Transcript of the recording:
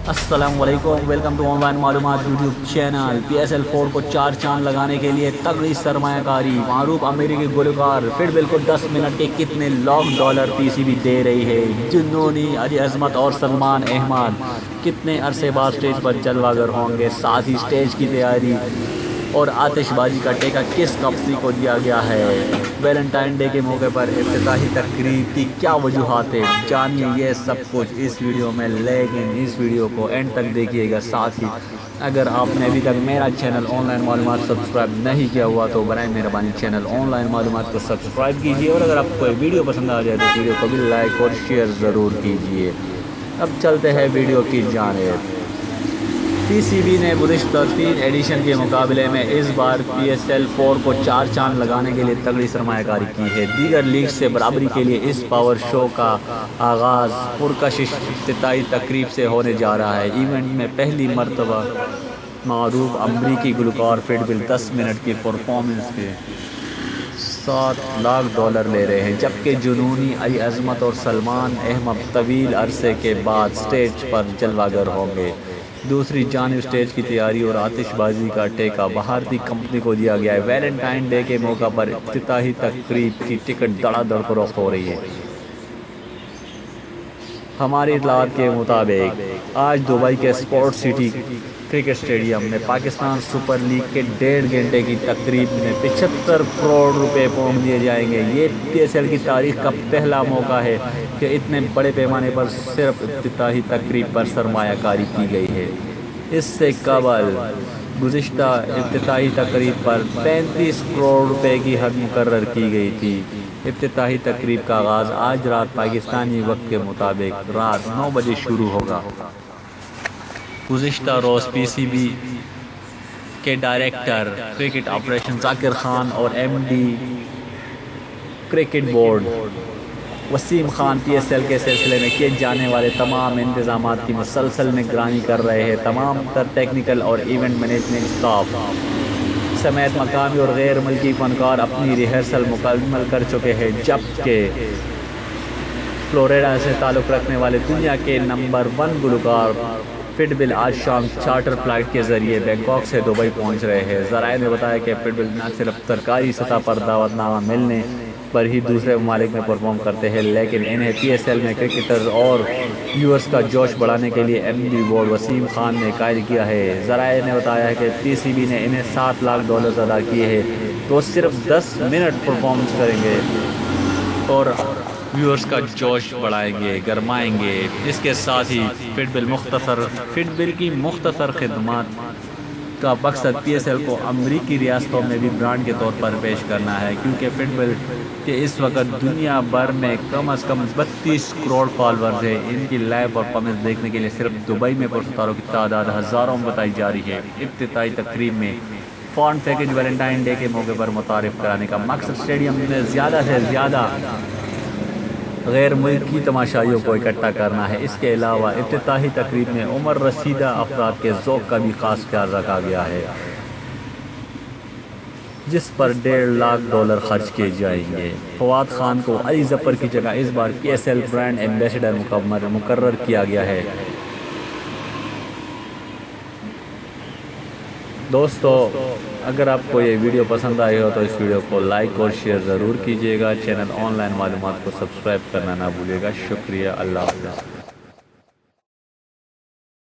السلام علیکم، welcome to on line معلومات یوٹیوب چینل۔ PSL4 کو 4 چاند لگانے کے لیے تگڑی سرمایہ کاری۔ معروف امریکی گلوکار فٹ بل کو 10 منٹ کے کتنے $1,00,000 PCB دے رہی ہے؟ جنونی علی عظمت اور سلمان احمد کتنے عرصے بعد اسٹیج پر جلوہ گر ہوں گے؟ ساتھ ہی اسٹیج کی تیاری اور آتش بازی کا ٹیکہ کس کمپنی کو دیا گیا ہے؟ ویلنٹائن ڈے کے موقع پر افتتاحی تقریب کی کیا وجوہات ہیں؟ جانیے یہ سب کچھ اس ویڈیو میں، لیکن اس ویڈیو کو اینڈ تک دیکھیے گا۔ ساتھ ہی اگر آپ نے ابھی تک میرا چینل آن لائن معلومات سبسکرائب نہیں کیا ہوا تو برائے مہربانی چینل آن لائن معلومات کو سبسکرائب کیجیے، اور اگر آپ کو ویڈیو پسند آ جائے تو ویڈیو کو بھی لائک اور شیئر ضرور کیجیے۔ اب چلتے ہیں ویڈیو کی جانب۔ PCB نے گزشتہ 3 ایڈیشن کے مقابلے میں اس بار PSL4 کو 4 چاند لگانے کے لیے تگڑی سرمایہ کاری کی ہے۔ دیگر لیگ سے برابری کے لیے اس پاور شو کا آغاز پرکشش افتتاحی تقریب سے ہونے جا رہا ہے۔ ایونٹ میں پہلی مرتبہ معروف امریکی گلوکار فٹ بل 10 منٹ کی پرفارمنس کے $7,00,000 لے رہے ہیں، جبکہ جنونی علی عظمت اور سلمان احمد طویل عرصے کے بعد اسٹیج پر جلوہ گر ہوں گے۔ دوسری جانب اسٹیج کی تیاری اور آتش بازی کا ٹیکہ بھارتی کمپنی کو دیا گیا ہے۔ ویلنٹائن ڈے کے موقع پر افتتاحی تقریب کی ٹکٹ دھڑا دھڑ فروخت ہو رہی ہے۔ ہماری اطلاعات کے مطابق آج دبئی کے اسپورٹ سٹی کرکٹ اسٹیڈیم میں پاکستان سپر لیگ کے 1.5 گھنٹے کی تقریب میں 75 کروڑ روپے پونک دیے جائیں گے۔ یہ PSL کی تاریخ کا پہلا موقع ہے کہ اتنے بڑے پیمانے پر صرف افتتاحی تقریب پر سرمایہ کاری کی گئی ہے۔ اس سے قبل گزشتہ افتتاحی تقریب پر 35 کروڑ روپے کی حد مقرر کی گئی تھی۔ افتتاحی تقریب کا آغاز آج رات پاکستانی وقت کے مطابق رات 9 بجے شروع ہوگا۔ گزشتہ روز PCB کے director cricket operation Zakir Khan اور MD cricket board Waseem Khan PSL کے سلسلے میں کیے جانے والے تمام انتظامات کی مسلسل نگرانی کر رہے ہیں۔ تمام تر ٹیکنیکل اور ایونٹ مینجمنٹ اسٹاف سمیت مقامی اور غیر ملکی فنکار اپنی ریہرسل مکمل کر چکے ہیں، جبکہ فلوریڈا سے تعلق رکھنے والے دنیا کے نمبر 1 گلوکار فٹ بل آج شام چارٹر فلائٹ کے ذریعے بینکاک سے دبئی پہنچ رہے ہیں۔ ذرائع نے بتایا کہ فٹ بل نہ صرف سرکاری سطح پر دعوت نامہ ملنے پر ہی دوسرے ممالک میں پرفارم کرتے ہیں، لیکن انہیں PSL میں کرکٹرز اور ویورز کا جوش بڑھانے کے لیے MD بورڈ وسیم خان نے قائل کیا ہے۔ ذرائع نے بتایا کہ PCB نے انہیں $7,00,000 ادا کیے ہیں تو وہ صرف 10 منٹ پرفارمنس کریں گے اور ویورز کا جوش بڑھائیں گے، گرمائیں گے۔ اس کے ساتھ ہی فٹ بل کی مختصر خدمات کا مقصد PSL کو امریکی ریاستوں میں بھی برانڈ کے طور پر پیش کرنا ہے، کیونکہ فٹ بل کے اس وقت دنیا بھر میں کم از کم 32 کروڑ فالوورز ہیں۔ ان کی لائیو پرفارمنس دیکھنے کے لیے صرف دبئی میں پرستاروں کی تعداد ہزاروں میں بتائی جا رہی ہے۔ افتتاحی تقریب میں فان پیکج ویلنٹائن ڈے کے موقع پر متعارف کرانے کا مقصد اسٹیڈیم میں زیادہ سے زیادہ غیر ملکی تماشائیوں کو اکٹھا کرنا ہے۔ اس کے علاوہ افتتاحی تقریب میں عمر رسیدہ افراد کے ذوق کا بھی خاص خیال رکھا گیا ہے، جس پر $1.5 خرچ کیے جائیں گے۔ فواد خان کو علی ظفر کی جگہ اس بار PSL برانڈ ایمبیسڈر مقرر کیا گیا ہے۔ دوستو، اگر آپ کو یہ ویڈیو پسند آئی ہو تو اس ویڈیو کو لائک اور شیئر ضرور کیجیے گا۔ چینل آن لائن معلومات کو سبسکرائب کرنا نہ بھولیے گا۔ شکریہ، اللہ حافظ۔